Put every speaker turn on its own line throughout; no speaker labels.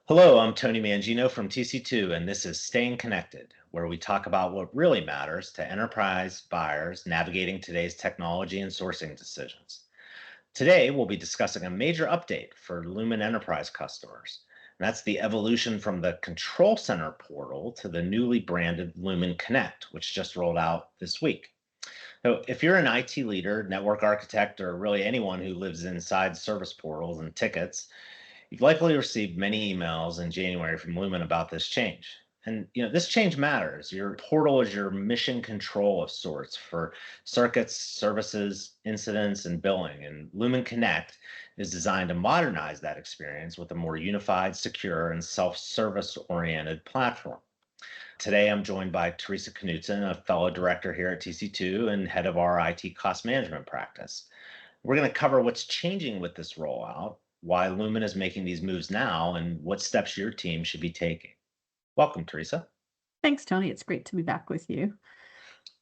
Hello, I'm Tony Mangino from TC2, and this is Staying Connected, where we talk about what really matters to enterprise buyers navigating today's technology and sourcing decisions. Today, we'll be discussing a major update for Lumen Enterprise customers, and that's the evolution from the Control Center portal to the newly branded Lumen Connect, which just rolled out this week. So, if you're an IT leader, network architect, or really anyone who lives inside service portals and tickets, you've likely received many emails in January from Lumen about this change. And this change matters. Your portal is your mission control of sorts for circuits, services, incidents, and billing. And Lumen Connect is designed to modernize that experience with a more unified, secure, and self-service oriented platform. Today, I'm joined by Teresa Knutson, a fellow director here at TC2 and head of our IT cost management practice. We're going to cover what's changing with this rollout, why Lumen is making these moves now, and what steps your team should be taking. Welcome, Teresa.
Thanks, Tony. It's great to be back with you.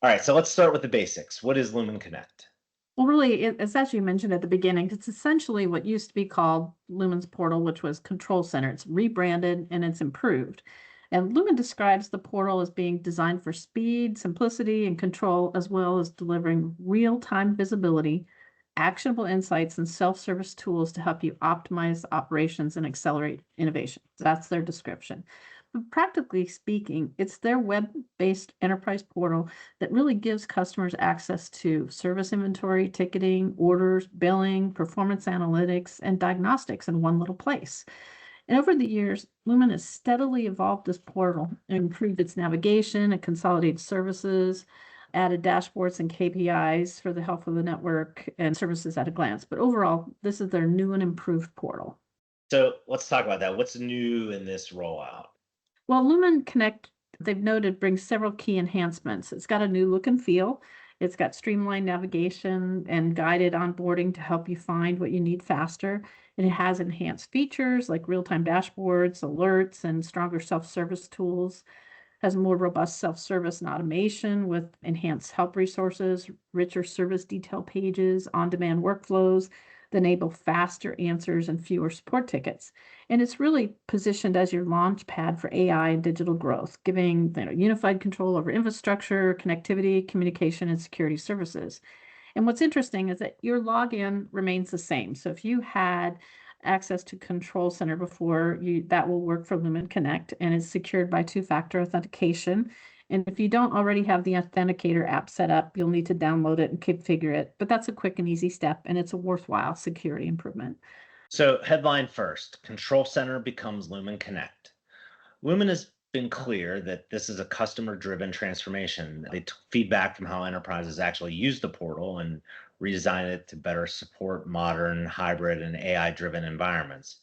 All right, so let's start with the basics. What is Lumen Connect?
Well, really, it's as you mentioned at the beginning, it's essentially what used to be called Lumen's portal, which was Control Center. It's rebranded and it's improved. And Lumen describes the portal as being designed for speed, simplicity, and control, as well as delivering real-time visibility, actionable insights, and self-service tools to help you optimize operations and accelerate innovation. That's their description. But practically speaking, it's their web-based enterprise portal that really gives customers access to service inventory, ticketing, orders, billing, performance analytics, and diagnostics in one little place. And over the years, Lumen has steadily evolved this portal and improved its navigation and consolidated services, added dashboards and KPIs for the health of the network and services at a glance. But overall, this is their new and improved portal.
So let's talk about that. What's new in this rollout?
Well, Lumen Connect, they've noted, brings several key enhancements. It's got a new look and feel. It's got streamlined navigation and guided onboarding to help you find what you need faster. And it has enhanced features like real-time dashboards, alerts, and stronger self-service tools. Has more robust self-service and automation with enhanced help resources, richer service detail pages, on-demand workflows that enable faster answers and fewer support tickets. And it's really positioned as your launch pad for AI and digital growth, giving unified control over infrastructure, connectivity, communication, and security services. And what's interesting is that your login remains the same. So if you had access to Control Center before, that will work for Lumen Connect, and is secured by two-factor authentication. And if you don't already have the Authenticator app set up, you'll need to download it and configure it. But that's a quick and easy step, and it's a worthwhile security improvement.
So, headline first, Control Center becomes Lumen Connect. Lumen has been clear that this is a customer-driven transformation. They took feedback from how enterprises actually use the portal and redesigned it to better support modern, hybrid, and AI-driven environments.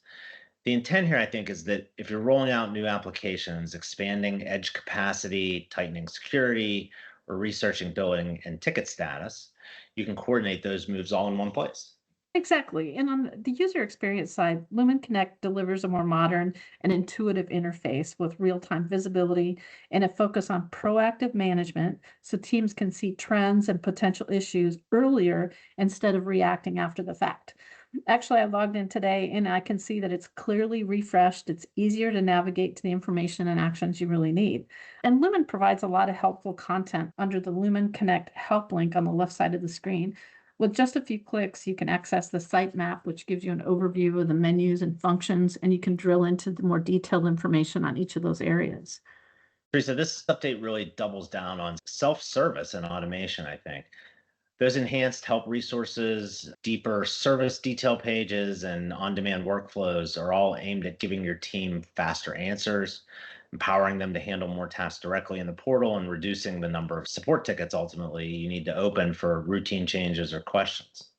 The intent here, I think, is that if you're rolling out new applications, expanding edge capacity, tightening security, or researching billing and ticket status, you can coordinate those moves all in one place.
Exactly. And on the user experience side, Lumen Connect delivers a more modern and intuitive interface with real-time visibility and a focus on proactive management so teams can see trends and potential issues earlier instead of reacting after the fact. Actually, I logged in today and I can see that it's clearly refreshed. It's easier to navigate to the information and actions you really need. And Lumen provides a lot of helpful content under the Lumen Connect help link on the left side of the screen. With just a few clicks, you can access the site map, which gives you an overview of the menus and functions, and you can drill into the more detailed information on each of those areas.
Teresa, this update really doubles down on self-service and automation, I think. Those enhanced help resources, deeper service detail pages, and on-demand workflows are all aimed at giving your team faster answers, empowering them to handle more tasks directly in the portal, and reducing the number of support tickets ultimately you need to open for routine changes or questions.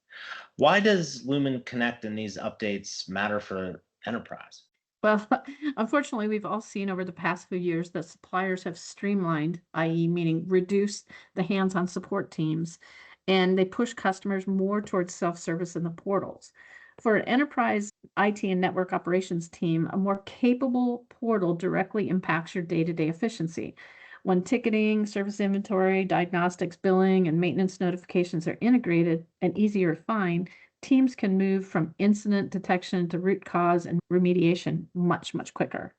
Why does Lumen Connect and these updates matter for enterprise?
Well, unfortunately, we've all seen over the past few years that suppliers have streamlined, i.e., meaning reduced the hands-on support teams, and they push customers more towards self-service in the portals. For an enterprise IT and network operations team, a more capable portal directly impacts your day-to-day efficiency. When ticketing, service inventory, diagnostics, billing, and maintenance notifications are integrated and easier to find, teams can move from incident detection to root cause and remediation much, much quicker.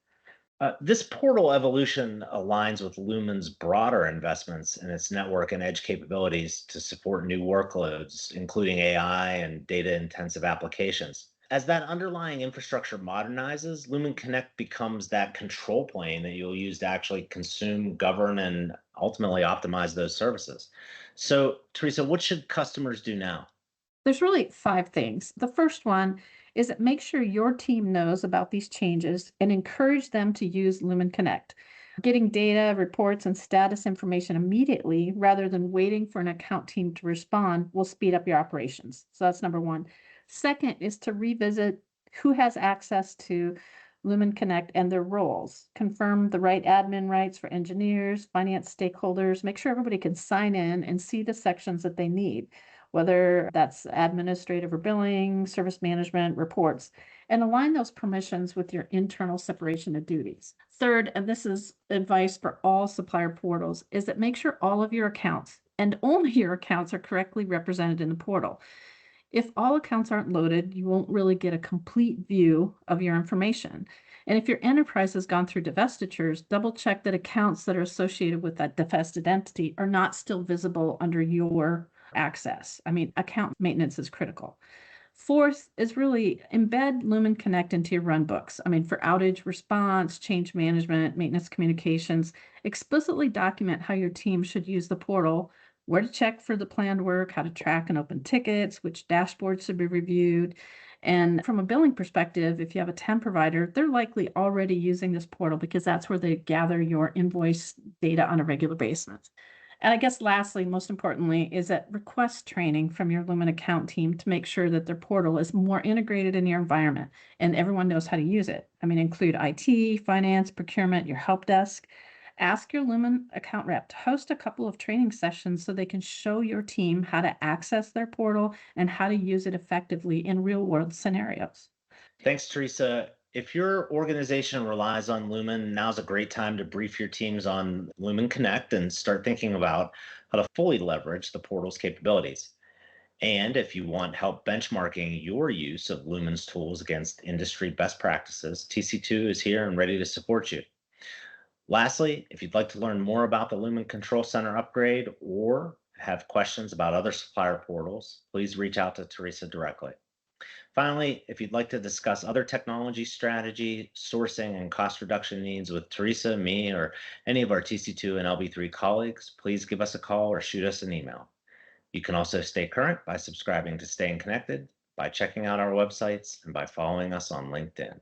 This portal evolution aligns with Lumen's broader investments in its network and edge capabilities to support new workloads, including AI and data intensive applications. As that underlying infrastructure modernizes, Lumen Connect becomes that control plane that you'll use to actually consume, govern, and ultimately optimize those services. So, Teresa, what should customers do now?
There's really 5 things. The first one is that make sure your team knows about these changes and encourage them to use Lumen Connect. Getting data, reports, and status information immediately rather than waiting for an account team to respond will speed up your operations. So that's number 1. Second is to revisit who has access to Lumen Connect and their roles. Confirm the right admin rights for engineers, finance stakeholders. Make sure everybody can sign in and see the sections that they need, whether that's administrative or billing, service management, reports, and align those permissions with your internal separation of duties. Third, and this is advice for all supplier portals, is that make sure all of your accounts and only your accounts are correctly represented in the portal. If all accounts aren't loaded, you won't really get a complete view of your information. And if your enterprise has gone through divestitures, double check that accounts that are associated with that divested entity are not still visible under your access. I mean, account maintenance is critical. Fourth is really embed Lumen Connect into your run books. I mean, for outage response, change management, maintenance communications, explicitly document how your team should use the portal, where to check for the planned work, how to track and open tickets, which dashboards should be reviewed. And from a billing perspective, if you have a temp provider, they're likely already using this portal because that's where they gather your invoice data on a regular basis. And I guess lastly, most importantly, is that request training from your Lumen account team to make sure that their portal is more integrated in your environment and everyone knows how to use it. I mean, include IT, finance, procurement, your help desk. Ask your Lumen account rep to host a couple of training sessions so they can show your team how to access their portal and how to use it effectively in real world scenarios.
Thanks, Teresa. If your organization relies on Lumen, now's a great time to brief your teams on Lumen Connect and start thinking about how to fully leverage the portal's capabilities. And if you want help benchmarking your use of Lumen's tools against industry best practices, TC2 is here and ready to support you. Lastly, if you'd like to learn more about the Lumen Control Center upgrade or have questions about other supplier portals, please reach out to Teresa directly. Finally, if you'd like to discuss other technology strategy, sourcing, and cost reduction needs with Teresa, me, or any of our TC2 and LB3 colleagues, please give us a call or shoot us an email. You can also stay current by subscribing to Staying Connected, by checking out our websites, and by following us on LinkedIn.